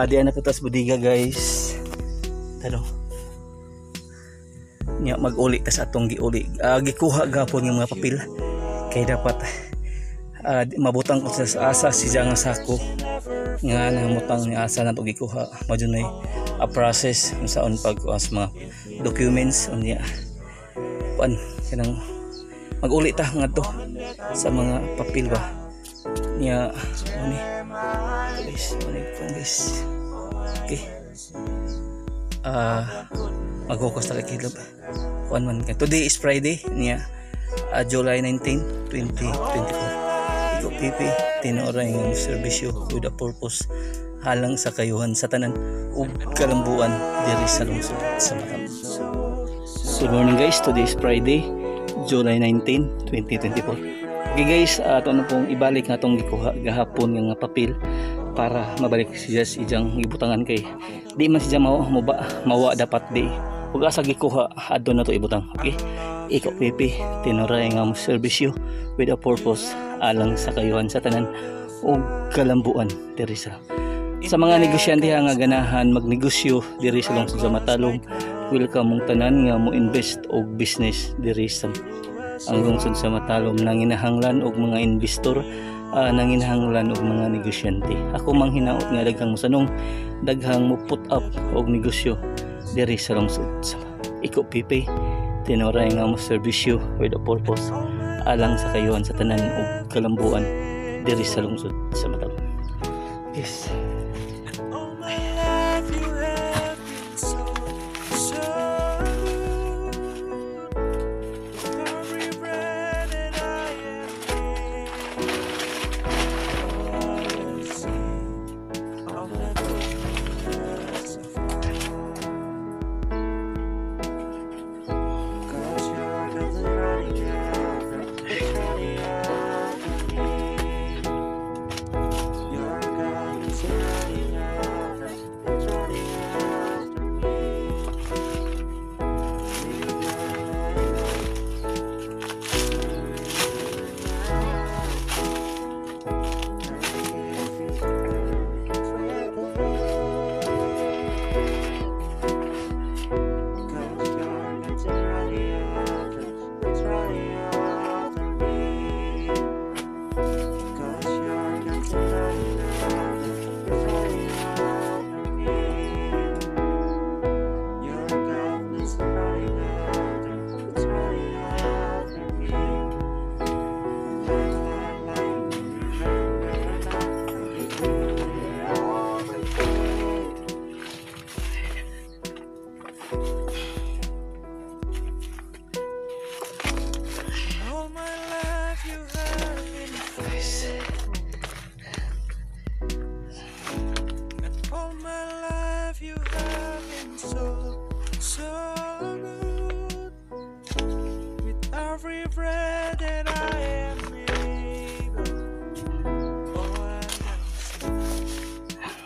Diyan na putas budiga guys. Tano. Nya mag-uli ta sa atong giuli. Gikuha gapon yung mga papel. Kay dapat mabutang ko sa asa si nga sako. Nga namutang ni asa na to gikuha. Madunay process unsaon pag-as mga documents unya. Kuan kanang mag-uli ta ngadto sa mga papel ba. Nya ani guys, okay. Mag-focus talaga kilab. Kuan man kay today is Friday niya, July 19, 2024. Iko pipi tinoray nga serbisyo with a purpose halang sa kayuhan sa tanan ug kalambuan diri sa lungsod sa Batam. Good morning guys, today is Friday, July 19, 2024. Okay guys, ato na pong ibalik nga itong gikuha gahapon nga papel para mabalik siya sa ijang gibutangan kay di man siya mawa dapat di ug asa gikuha adto na to ibutang. Okay, iko pipi tinuray nga serbisyo with a purpose alang sa kayuhan sa tanan ug kalambuan diri sa mga negosyante nga ganahan magnegosyo diri sa lungsod sa Matalom. Welcome mong tanan nga mo invest og business diri sa ang lungsod sa Matalom. Nanginahanglan og mga investor, nanginahanglan og mga negosyante. Ako mang hinaot nga daghang mosanong, daghang mo put up og negosyo diri sa lungsod sa Iko Pipi tinoray nga mo serbisyo with a purpose alang sa kayuhan sa tanan ug kalambuan diri sa lungsod sa Matalom. Yes.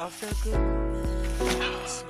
Of the goodness